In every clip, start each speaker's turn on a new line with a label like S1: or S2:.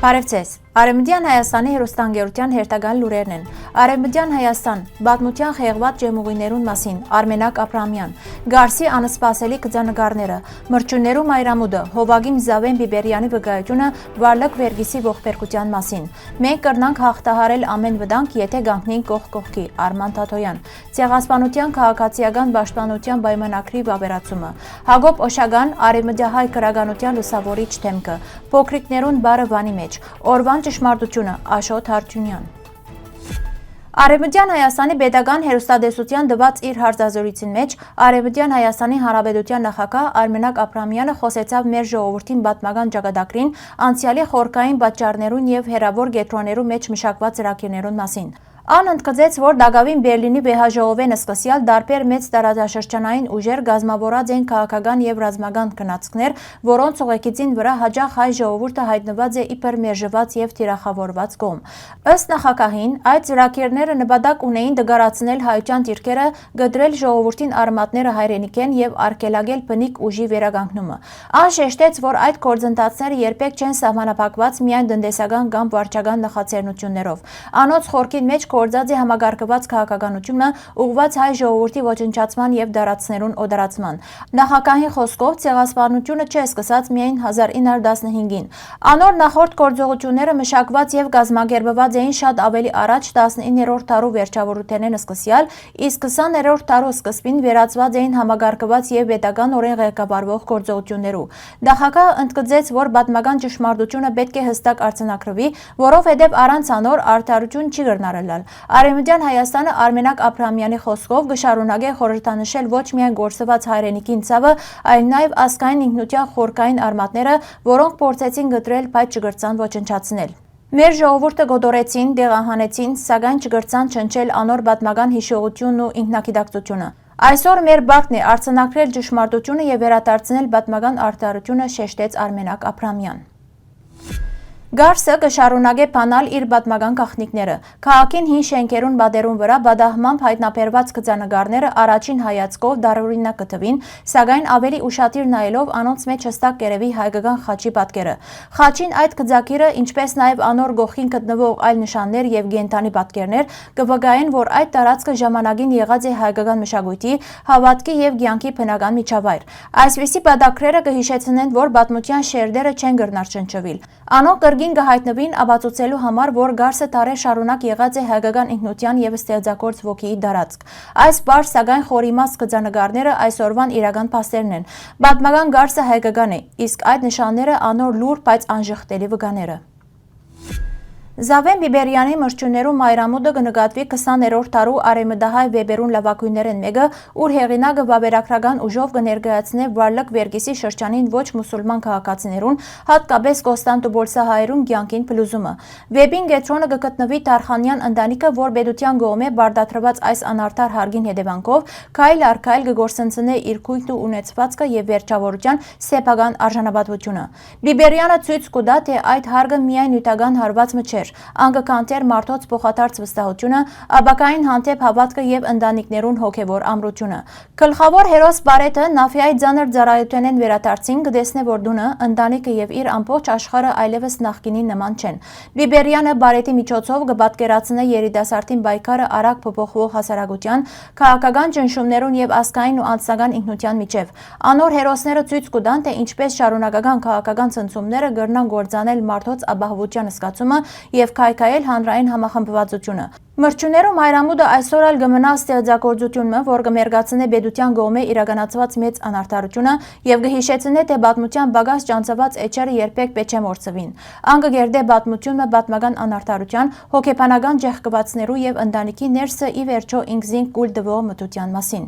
S1: Բարևձեզ, Արևմտյան Հայաստանի հեռուստաընկերության հերթական լուրերն են։ Արևմտյան Հայաստան, բազմության խեղված ջերմուղիներուն մասին, Արմենակ Աբրահամյան, Գարսի անսպասելի կծանագարները, մրջուններու մայրամուդը, Հովագիմ Զավեն Բիբերյանի վկայությունը Վարլակ Վերգիսի ողբերգության մասին։ Մենք կրնանք հաղթահարել ամեն վտանգ, եթե գանքնենք կողք կողքի, Արման Թաթոյան, Ցեղասպանության քաղաքացիական պաշտպանության պայմանագրի վավերացումը, Հակոբ Օշագան, Արևմտյահայ քրագանության լուսավորիչ թեմքը, Փոքրիկներուն բարը վանի մեջ, Օրվան ճշմարտությունը, Աշոտ Հարությունյան։ Արևմտյան Հայաստանի պետական հեռուստատեսության տված իր հարցազրույցին մեջ Արևմտյան Հայաստանի Հանրապետության նախագահ Արմենակ Աբրահամյանը խոսեցավ մեր ժողովրդին պատմական ճակատագրին, անցյալի խորքային պատճառներուն եւ հերավոր կետրոններու մեջ մշակված ծրագիրներուն մասին։ Ան ընդգծեց, որ Դագավին Բերլինի վեհաժողովեն սկսյալ դարբեր մեծ տարածաշրջանային ուժեր գազմավորած են քաղաքական եւ ռազմական գնացքներ, որոնց ուղեկիցին վրա հաջող հայ ժողովուրդը հայտնված է իբր մերժված եւ թիրախավորված կողմ։ Ըստ նախագահին, այդ ծրագիրները նպատակ ունեին դգարացնել հայության դիրքերը, գդրել ժողովրդին արմատները հայրենիքեն եւ արգելակել բնիկ ուժի վերականգնումը։ Ան շեշտեց, որ այդ գործընթացները երբեք չեն սահմանափակված միայն տնտեսական կամ վարչական նախաձեռնություններով։ Անոնց խորքին մեջ գործած է համագարկված քաղաքականությունը ուղղված հայ ժողովրդի ոչնչացման եւ դարածներուն օդարացման։ Նախագահի խոսքով ցեղասպանությունը չէ սկսած միայն 1915-ին։ Անոր նախորդ գործողությունները մշակված եւ գազմագերբված էին շատ ավելի առաջ 19-րդ դարու վերջավորութենեն սկսյալ, իսկ 20-րդ դարու սկզբին վերածված էին համագարկված եւ պետական օրեն ղեկավարվող գործողություններու։ Նախագահը ընդգծեց, որ պատմական ճշմարտությունը պետք է հստակ արձանագրվի, որովհետեւ առանց անոր արդարություն չի գտնարել։ Արևմտյան Հայաստանը Արմենակ Աբրահամյանի խոսքով կշարունակե խորհրդանշել ոչ միայն գործված հայրենիքին ցավը, այլ նաև ազգային ինքնության խորքային արմատները, որոնք փորձեցին գտրել, բայց չգրցան ոչնչացնել։ Մեր ժողովուրդը գոտորեցին, դեղահանեցին, սակայն չգրցան չնչել անոր պատմական հիշողությունն ու ինքնագիտակցությունը։ Այսօր մեր բախտն է արձանագրել ճշմարտությունը եւ վերադարձնել պատմական արդարությունը, շեշտեց Արմենակ Աբրահամյան։ Գարսը կշարունակե բանալ իր պատմական գաղտնիքները։ Քաղաքին հին շենքերուն բادرուն վրա բադահմամբ հայտնաբերված գծանագարները առաջին հայացքով դարօրինակ կթվին, սակայն ավելի ուշադիր նայելով անոնց մեջ հստակ կերևի հայկական խաչի պատկերը։ Խաչին այդ գծակիրը, ինչպես նաև անոր գողին գտնվող այլ նշաններ եւ գենտանի պատկերներ կվկայեն, որ այդ տարածքը ժամանակին եղած է հայկական մշակույթի, հավատքի եւ կյանքի բնական միջավայր։ Այսպիսի պատկերները կհիշեցնեն, որ պատմության շերտերը չեն գրնար չնչվել։ Անոնք կրգին կհայտնվին ապացուցելու համար, որ Գարսը տարի շարունակ եղած է հայկական ինքնության եւ ստեղծագործ ոգիի դարածք։ Այս բարձ սակայն խորիմաստ գծանագարները այսօրվան իրական փաստերն են։ Պատմական Գարսը հայկական է, իսկ այդ նշանները անոր լուր, բայց անժխտելի վկաները։ Զավեն Բիբերյանի մրջուններու մայրամուդը կնկատվի 20-րդ դարու արևմտահայ վեբերուն լավագույններեն մեկը, ուր հեղինակը վավերագրական ուժով կներկայացնե Վարլակ Վերգիսի շրջանին ոչ մուսուլման քաղաքացիներուն, հատկապես Կոստանդնուպոլսահայերուն կյանքին փլուզումը։ Վեբին կենտրոնը կգտնվի Թարխանյան ընտանիքը, որ պետության կողմէ բարդատրված այս անարդար հարգին հետևանքով քայլ առ քայլ կգործընծնե իր քույքն ու ունեցվածքը եւ վերջավորության սեփական արժանապատվությունը։ Բիբերյանը ցույց կտա, թե այդ հարգը միայն նյութական հարվածը չէ, անկկանտեր մարդոց փոխադարձ վստահությունը, աբակային հանդեպ հավատքը եւ ընտանիքներուն հոգեվոր ամրությունը։ Գլխավոր հերոս Բարետը Նաֆիայի ձանր ծառայությունեն վերադարձին կտեսնե, որ դունը, ընտանիքը եւ իր ամբողջ աշխարհը այլևս նախկինի նման չեն։ Բիբերյանը Բարետի միջոցով կպատկերացնե երիտասարդին պայքարը արագ փոփոխվող հասարակության, քաղաքական ճնշումներուն եւ ազգային ու անձնական ինքնության միջև։ Անոր հերոսները ցույց կտան, թե ինչպես շարունակական քաղաքական ցնցումները կրնան գործանել մարդոց ապահովության զգացումը եւ քայքայել հանրային համախմբվածությունը։ Մրջուններու մայրամուդը այսօր ալ կմնա ստեղծագործությունը, որ կմերգացնե պետության կողմէ իրականացված մեծ անարդարությունը եւ կհիշեցնե, թե պատմության բագաս ճանցված էջերը երբեք պետք չէ մորցվին։ Ան կգերդե պատմությունը պատմական անարդարության, հոգեբանական ջեղկվածներու եւ ընտանիքի ներսը ի վերջո ինքզին կուլ տվող մտության մասին։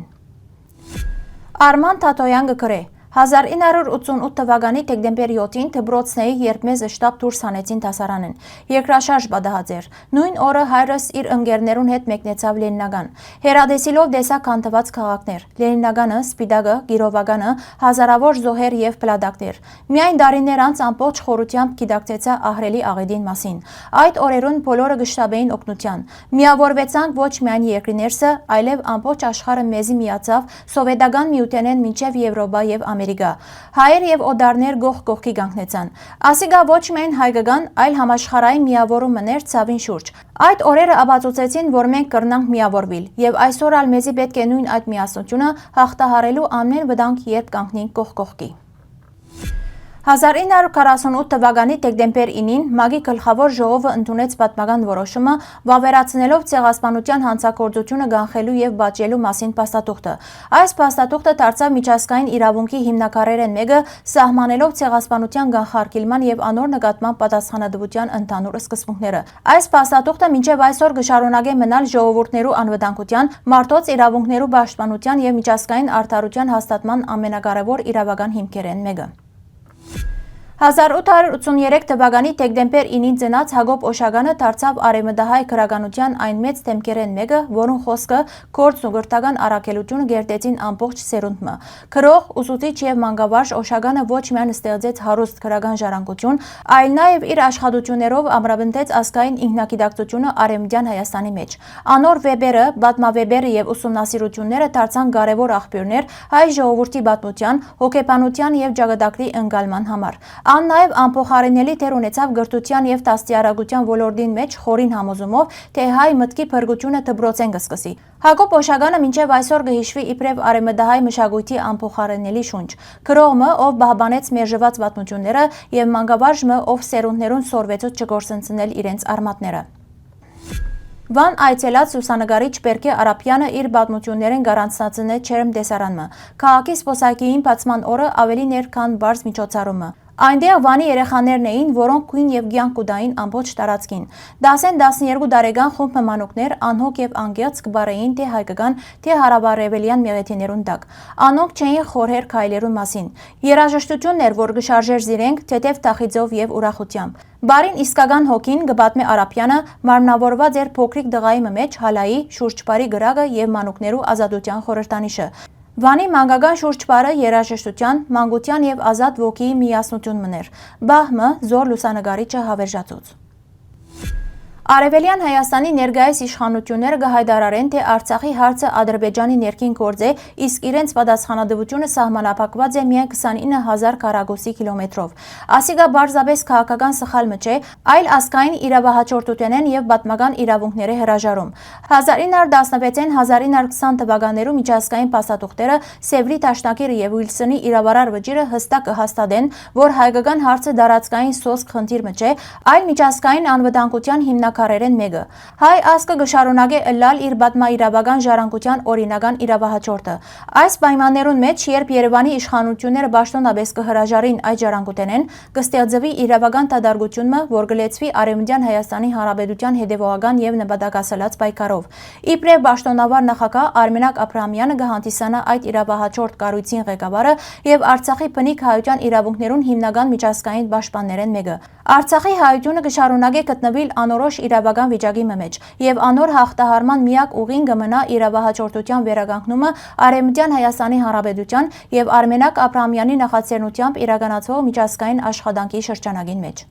S1: Արման Թաթոյան կգրե 1988 թվականի դեկտեմբեր 7-ին դբրոցների երբ մեզ շտաբ դուրս հանեցին դասարանեն։ Երկրաշարժ պատահած էր։ Նույն օրը հայրս իր ընկերներուն հետ մեկնեցավ Լենինական։ Հերադեսիլով տեսա քանդված քաղաքներ՝ Լենինականը, Սպիտակը, Գիրովականը, հազարավոր զոհեր եւ փլատակներ։ Միայն դարիներ անց ամբողջ խորությամբ գիտակցեցա ահրելի աղետին մասին։ Այդ օրերուն բոլորը գշտաբեին օգնության։ Միավորվեցանք ոչ միայն երկրի ներսը, այլև ամբողջ աշխարհը մեզի միացավ սովետական միութենեն մինչև Եվրոպա եւ Ամերիկա։ Հայեր եւ օդարներ գող կողքի գանգնեցան։ Ասիգա ոչ միայն հայկական, այլ համաշխարհային միավորումը ներ ցավին շուրջ։ Այդ օրերը ապացուցեցին, որ մենք կրնանք միավորվել, եւ այսօր ալ մեզի պետք է նույն այդ միասնությունը հաղթահարելու ամեն վտանգ երբ կանգնենք կողք կողքի։ 1948 թվականի դեկտեմբեր 9-ին ՄԱԳ-ի գլխավոր ժողովը ընդունեց պատմական որոշումը վավերացնելով ցեղասպանության հանցագործությունը կանխելու եւ բաճելու մասին փաստաթուղթը։ Այս փաստաթուղթը դարձավ միջազգային իրավունքի հիմնաքարերեն մեկը, սահմանելով ցեղասպանության կանխարգելման եւ անոր նկատմամբ պատասխանատվության ընդհանուր սկզբունքները։ Այս փաստաթուղթը մինչեւ այսօր կշարունակե մնալ ժողովուրդներու անվտանգության, մարդոց իրավունքներու պաշտպանության եւ միջազգային արդարության հաստատման ամենակարևոր իրավական հիմքերեն մեկը։ 1883 թվականի դեկտեմբեր 9-ին ծնած Հակոբ Օշագանը դարձավ արևմտահայ քրագանության այն մեծ դեմքերեն մեկը, որուն խոսքը գործ ու գրթական առաքելությունը գերտեցին ամբողջ սերունդը։ Քրող, ուսուցիչ եւ մանկավարժ Օշագանը ոչ միայն ստեղծեց հարուստ քրագան ժառանգություն, այլ նաեւ իր աշխատություններով ամրապնդեց ազգային ինքնագիտակցությունը արևմտյան Հայաստանի մեջ։ Անոր վեբերը, պատմավեբերը եւ ուսումնասիրությունները դարձան կարևոր աղբյուրներ հայ ժողովրդի պատմության, հոգեբանության եւ ճակատագրի ընկալման համար։ Ան նաև անփոխարինելի դեր ունեցավ գրթության եւ դաստիարակության ոլորտին մեջ խորին համոզումով, թե հայ մտքի փրկությունը դպրոցեն կսկսի։ Հակոբ Օշագանը մինչև այսօր կհիշվի իբրև արևմտահայ մշակույթի անփոխարինելի շունչ։ Քրոմը, ով բահբանեց մերժված պատմությունները, եւ մանկավարժը, ով սերունդներուն սորվեցուց չգործընծնել իրենց արմատները։ Վան այցելած լուսանկարիչ Պերկե Արապյանը իր պատմություններեն գարանցնացն է չերմ տեսարանը։ Քաղաքի սպոսակիին բացման օրը ավելի ներ քան բարձ միջոցառումը։ Այնտեղ Վանի երեխաներն էին, որոնք քույն եւ գյան կուդային ամբողջ տարածքին։ 10-12 տարեկան խումբ մանուկներ անհոգ եւ անգերց կբարեին թե հայկական, թե հարաբարևելյան մեղեթիներուն տակ։ Անոնք չէին խորհեր քայլերուն մասին։ Երաժշտությունն էր, որ գշարժեր զիրենք թեթև տախիձով եւ ուրախությամբ։ Բարին իսկական հոգին գբատմե Արապյանը մարմնավորված էր փոքրիկ դղայի մեջ հալայի, շուրջպարի գրագը եւ մանուկներու ազատության խորհրդանիշը։ Վանի մանկական շուրջպարը երաժշտության, մանկության եւ ազատ ոգիի միասնություն մներ։ Բահմը զոր լուսանկարիչը հավերժացուց։ Արևելյան Հայաստանի ներկայիս իշխանությունները կհայտարարեն, թե Արցախի հարցը Ադրբեջանի ներքին գործ է, իսկ իրենց պատասխանատվությունը սահմանափակված է միայն 29000 քառակուսի կիլոմետրով։ Ասիգա բարձրապես քաղաքական սխալ չէ, այլ ազգային իրավահաջորդութենեն եւ պատմական իրավունքների հրաժարում։ 1916-ին 1920 թվականներում միջազգային փաստաթուղթերը Սևրի Տաշնակիրը եւ Ուիլսոնի իրավարար վճիրը հստակ կհաստատեն, որ հայկական հարցը դարածքային սոսկ խնդիր չէ, այլ միջազգային անվտանգության հիմնական մեկը։ Հայ ազգը կշարունակե ըլլալ իր պատմաիրավական ժառանգության օրինական իրավահաջորդը։ Այս պայմաններուն մեջ, երբ Երևանի իշխանությունները պաշտոնապես կհրաժարին այդ ժառանգութենեն, կստեղծվի իրավական դատարկությունը, որ կլեցվի Արևմտյան Հայաստանի Հանրապետության հետևողական եւ նպատակասլաց պայքարով։ Իբրև պաշտոնավար նախագահ Արմենակ Աբրահամյանը կհանդիսանա այդ իրավահաջորդ կառույցին ղեկավարը եւ Արցախի բնիկ հայության իրավունքներուն հիմնական միջազգային պաշտպաններեն մեկը։ Արցախի հայությունը կշարունակե գտնվել անորոշ իրավական վիճակի մեջ եւ անոր հաղթահարման միակ ուղին կմնա իրավահաջորդության վերականգնումը Արևմտյան Հայաստանի Հանրապետության եւ Արմենակ Աբրահամյանի նախաձեռնությամբ իրականացվող միջազգային աշխատանքի շրջանագին մեջ։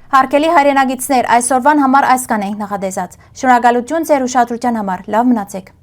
S1: Հարգելի հայրենագիտներ, այսօրվան համար այսքան ենք նախատեսած։ Շնորհակալություն ձեր ուշադրության համար։ Լավ մնացեք։